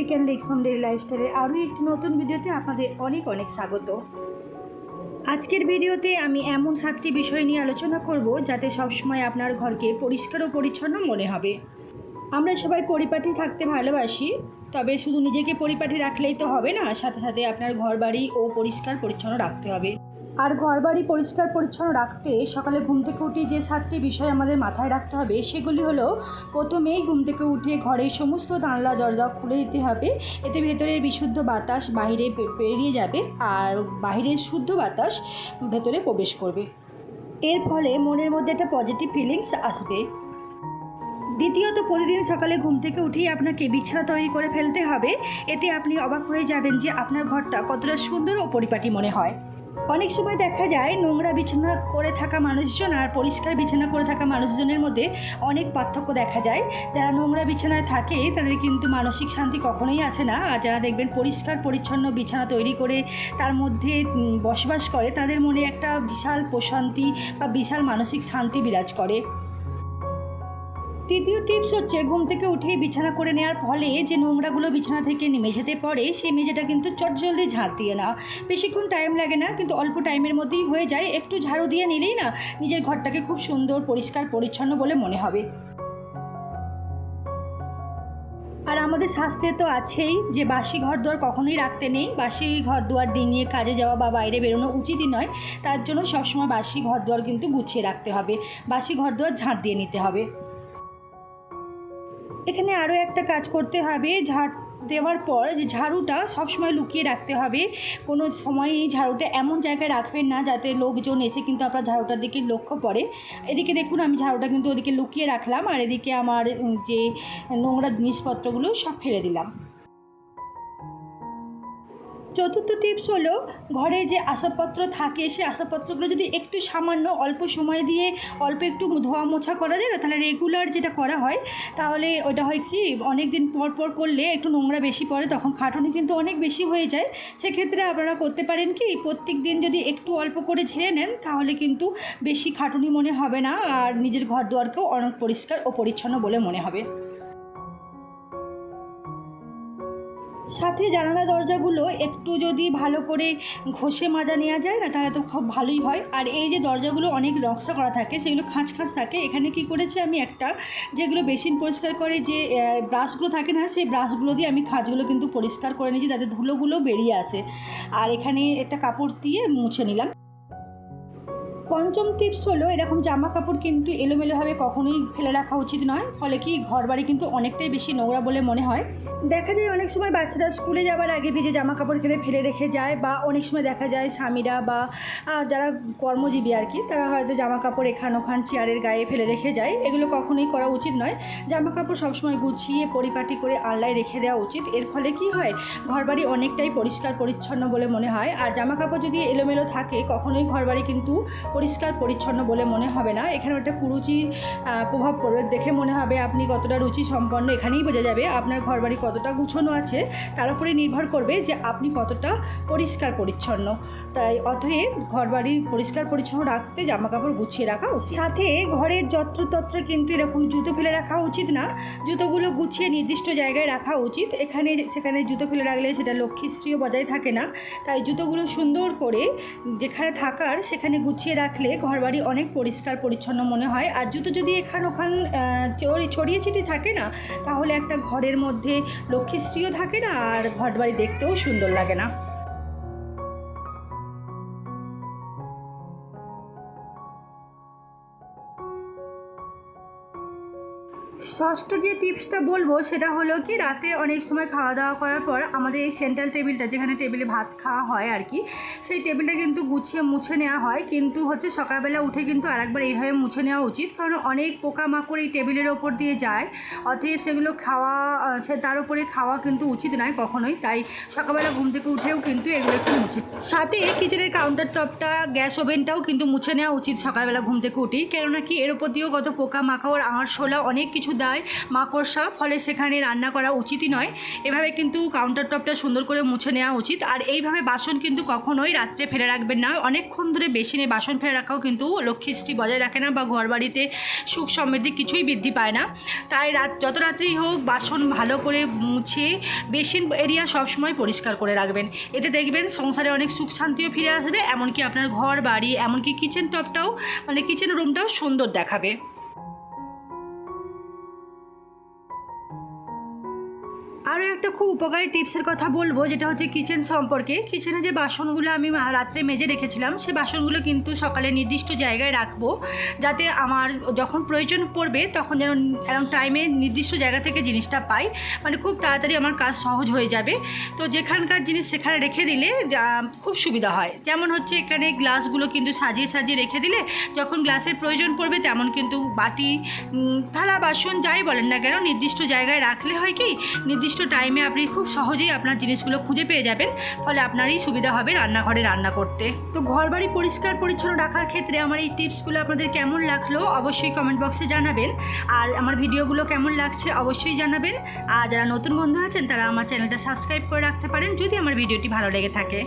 Click and লিক্স home daily লাইফস্টাইলের আরও একটি নতুন ভিডিওতে আপনাদের অনেক অনেক স্বাগত। আজকের ভিডিওতে আমি এমন 7টি বিষয় নিয়ে আলোচনা করব যাতে সবসময় আপনার ঘরকে পরিষ্কার ও পরিচ্ছন্ন মনে হবে। আমরা সবাই পরিপাটি থাকতে ভালোবাসি, তবে শুধু নিজেকে পরিপাটি রাখলেই তো হবে না, সাথে সাথে আপনার ঘরবাড়ি ও পরিষ্কার পরিচ্ছন্ন রাখতে হবে। আর ঘরবাড়ি পরিষ্কার পরিচ্ছন্ন রাখতে সকালে ঘুম থেকে উঠে যে 7টি বিষয় আমাদের মাথায় রাখতে হবে সেগুলি হলো, প্রথমেই ঘুম থেকে উঠে ঘরের সমস্ত জানলা দরজা খুলে দিতে হবে। এতে ভেতরের বিশুদ্ধ বাতাস বাইরে বেরিয়ে যাবে আর বাইরের শুদ্ধ বাতাস ভেতরে প্রবেশ করবে। এর ফলে মনের মধ্যে একটা পজিটিভ ফিলিংস আসবে। দ্বিতীয়ত, প্রতিদিন সকালে ঘুম থেকে উঠেই আপনাকে বিছানা তৈরি করে ফেলতে হবে। এতে আপনি অবাক হয়ে যাবেন যে আপনার ঘরটা কতটা সুন্দর ও পরিপাটি মনে হয়। অনেক সময় দেখা যায় নোংরা বিছানা করে থাকা মানুষজন আর পরিষ্কার বিছানা করে থাকা মানুষজনের মধ্যে অনেক পার্থক্য দেখা যায়। যারা নোংরা বিছানায় থাকে তাদের কিন্তু মানসিক শান্তি কখনোই আসে না, আর যারা দেখবেন পরিষ্কার পরিচ্ছন্ন বিছানা তৈরি করে তার মধ্যে বসবাস করে তাদের মনে একটা বিশাল প্রশান্তি বা বিশাল মানসিক শান্তি বিরাজ করে। তৃতীয় টিপস হচ্ছে, ঘুম থেকে উঠেই বিছানা করে নেওয়ার ফলে যে নোংরাগুলো বিছানা থেকে মেঝেতে পড়ে সেই মেঝেটা কিন্তু চটজলদি ঝাড় দিয়ে না। বেশিক্ষণ টাইম লাগে না, কিন্তু অল্প টাইমের মধ্যেই হয়ে যায়। একটু ঝাড়ু দিয়ে নিলেই না নিজের ঘরটাকে খুব সুন্দর পরিষ্কার পরিচ্ছন্ন বলে মনে হবে। আর আমাদের শাস্ত্রে তো আছেই যে বাসি ঘরদুয়ার কখনোই রাখতে নেই। বাসি ঘরদুয়ার ডিঙিয়ে কাজে যাওয়া বা বাইরে বেরোনো উচিতই নয়। তার জন্য সবসময় বাসি ঘরদুয়ার কিন্তু গুছিয়ে রাখতে হবে, বাসি ঘরদুয়ার ঝাড় দিয়ে নিতে হবে। এখানে আরও একটা কাজ করতে হবে, ঝাড় দেওয়ার পর যে ঝাড়ুটা সবসময় লুকিয়ে রাখতে হবে। কোনো সময় এই ঝাড়ুটা এমন জায়গায় রাখবেন না যাতে লোকজন এসে কিন্তু আপনার ঝাড়ুটার দিকে লক্ষ্য পড়ে। এদিকে দেখুন আমি ঝাড়ুটা কিন্তু ওদিকে লুকিয়ে রাখলাম, আর এদিকে আমার যে নোংরা জিনিসপত্রগুলো সব ফেলে দিলাম। চতুর্থ টিপস হলো, ঘরে যে আসবাবপত্র থাকে সেই আসবাবপত্রগুলো যদি একটু সামান্য অল্প সময় দিয়ে অল্প একটু ধোয়া মোছা করা যায় না, তাহলে রেগুলার যেটা করা হয় তাহলে ওটা হয় কি, অনেক দিন পর পর করলে একটু নোংরা বেশি পড়ে, তখন খাটুনি কিন্তু অনেক বেশি হয়ে যায়। সেক্ষেত্রে আপনারা করতে পারেন কি, প্রত্যেক দিন যদি একটু অল্প করে ঝেড়ে নেন তাহলে কিন্তু বেশি খাটুনি মনে হবে না, আর নিজের ঘর দুয়ারকেও অনেক পরিষ্কার ও পরিচ্ছন্ন বলে মনে হবে। সাথে জানালা দরজাগুলো একটু যদি ভালো করে ঘষে মাজা নেওয়া যায় না তাহলে তো খুব ভালোই হয়। আর এই যে দরজাগুলো অনেক নকশা করা থাকে, সেগুলো খাঁজ থাকে। এখানে কি করেছি আমি, একটা যেগুলো বেসিন পরিষ্কার করে যে ব্রাশগুলো থাকে না, সেই ব্রাশগুলো দিয়ে আমি খাঁজগুলো কিন্তু পরিষ্কার করে নিয়েছি যাতে ধুলোগুলো বেরিয়ে আসে। আর এখানে একটা কাপড় দিয়ে মুছে নিলাম। পঞ্চম টিপস হলো, এরকম জামা কাপড় কিন্তু এলোমেলোভাবে কখনোই ফেলে রাখা উচিত নয়, ফলে কি ঘরবাড়ি কিন্তু অনেকটাই বেশি নোংরা বলে মনে হয়। দেখা যায় অনেক সময় বাচ্চারা স্কুলে যাওয়ার আগে ভিজে জামা কাপড় কিনে ফেলে রেখে যায়, বা অনেক সময় দেখা যায় স্বামীরা বা যারা কর্মজীবী আর কি, তারা হয়তো জামা কাপড় এখান ওখান চেয়ারের গায়ে ফেলে রেখে যায়। এগুলো কখনোই করা উচিত নয়। জামা কাপড় সবসময় গুছিয়ে পরিপাটি করে আলনায় রেখে দেওয়া উচিত। এর ফলে কি হয়, ঘরবাড়ি অনেকটাই পরিষ্কার পরিচ্ছন্ন বলে মনে হয়। আর জামা কাপড় যদি এলোমেলো থাকে কখনোই ঘরবাড়ি কিন্তু পরিষ্কার পরিচ্ছন্ন বলে মনে হবে না। এখানে একটা কুরুচি প্রভাব পড়বে, দেখে মনে হবে আপনি কতটা রুচি সম্পন্ন। এখানেই বোঝা যাবে আপনার ঘরবাড়ি কতটা গুছানো আছে, তার উপরে নির্ভর করবে যে আপনি কতটা পরিষ্কার পরিচ্ছন্ন। তাই অতএব ঘরবাড়ি পরিষ্কার পরিচ্ছন্ন রাখতে জামা কাপড় গুছিয়ে রাখা উচিত। সাথে ঘরের যত্রতত্র কিন্তু এরকম জুতো ফেলে রাখা উচিত না, জুতোগুলো গুছিয়ে নির্দিষ্ট জায়গায় রাখা উচিত। এখানে সেখানে জুতো ফেলে রাখলে সেটা লক্ষ্মীশ্রীও বজায় থাকে না। তাই জুতোগুলো সুন্দর করে যেখানে থাকার সেখানে গুছিয়ে রাখলে ঘরবাড়ি অনেক পরিষ্কার পরিচ্ছন্ন মনে হয়। আর জুতো যদি এখান ওখান ছড়িয়ে ছিটিয়ে থাকে না, তাহলে একটা ঘরের মধ্যে লক্ষ্মীশ্রীও থাকে না, আর ঘরবাড়ি দেখতেও সুন্দর লাগে না। ষষ্ঠ যে টিপসটা বলবো সেটা হলো কি, রাতে অনেক সময় খাওয়া দাওয়া করার পর আমাদের এই সেন্ট্রাল টেবিলটা, যেখানে টেবিলে ভাত খাওয়া হয় আর কি, সেই টেবিলটা কিন্তু গুছিয়ে মুছে নেওয়া হয়। কিন্তু হচ্ছে সকালবেলা উঠে কিন্তু আরেকবার এইভাবে মুছে নেওয়া উচিত, কারণ অনেক পোকামাকড় এই টেবিলের ওপর দিয়ে যায়। অতএব সেগুলো খাওয়া তার উপরে খাওয়া কিন্তু উচিত নয় কখনোই। তাই সকালবেলা ঘুম থেকে উঠেও কিন্তু এগুলো একটু মুছে, সাথে কিচেনের কাউন্টার টপটা, গ্যাস ওভেনটাও কিন্তু মুছে নেওয়া উচিত সকালবেলা ঘুম থেকে উঠেই। কেননা কি, এর ওপর দিয়েও কত পোকামাকড়, আঁশোলা অনেক কিছু দেয় মাকড়সা, ফলে সেখানে রান্না করা উচিতই নয়। এভাবে কিন্তু কাউন্টার টপটা সুন্দর করে মুছে নেওয়া উচিত। আর এইভাবে বাসন কিন্তু কখনোই রাত্রে ফেলে রাখবেন না। অনেকক্ষণ ধরে বেসিনে বাসন ফেলে রাখাও কিন্তু লক্ষ্মীশ্রী বজায় রাখে না বা ঘরবাড়িতে সুখ সমৃদ্ধি কিছুই বৃদ্ধি পায় না। তাই যত রাত্রেই হোক বাসন ভালো করে মুছে বেসিন এরিয়া সবসময় পরিষ্কার করে রাখবেন। এতে দেখবেন সংসারে অনেক সুখ শান্তিও ফিরে আসবে, এমনকি আপনার ঘর বাড়ি এমনকি কিচেন টপটাও মানে কিচেন রুমটাও সুন্দর দেখাবে। আরও একটা খুব উপকারী টিপসের কথা বলবো, যেটা হচ্ছে কিচেন সম্পর্কে। কিচেনে যে বাসনগুলো আমি রাত্রে মেজে রেখেছিলাম, সে বাসনগুলো কিন্তু সকালে নির্দিষ্ট জায়গায় রাখবো, যাতে আমার যখন প্রয়োজন পড়বে তখন যেন এরকম টাইমে নির্দিষ্ট জায়গা থেকে জিনিসটা পাই, মানে খুব তাড়াতাড়ি আমার কাজ সহজ হয়ে যাবে। তো যেখানকার জিনিস সেখানে রেখে দিলে খুব সুবিধা হয়। যেমন হচ্ছে এখানে গ্লাসগুলো কিন্তু সাজিয়ে সাজিয়ে রেখে দিলে যখন গ্লাসের প্রয়োজন পড়বে তেমন কিন্তু বাটি থালা বাসন যাই বলেন না কেন নির্দিষ্ট জায়গায় রাখলে হয় কি নির্দিষ্ট টাইমে আপনি খুব সহজেই আপনার জিনিসগুলো খুঁজে পেয়ে যাবেন, ফলে আপনারই সুবিধা হবে রান্নাঘরে রান্না করতে। তো ঘরবাড়ি পরিষ্কার পরিচ্ছন্ন রাখার ক্ষেত্রে আমার এই টিপসগুলো আপনাদের কেমন লাগলো অবশ্যই কমেন্ট বক্সে জানাবেন। আর আমার ভিডিওগুলো কেমন লাগছে অবশ্যই জানাবেন। আর যারা নতুন বন্ধু আছেন তারা আমার চ্যানেলটা সাবস্ক্রাইব করে রাখতে পারেন যদি আমার ভিডিওটি ভালো লেগে থাকে।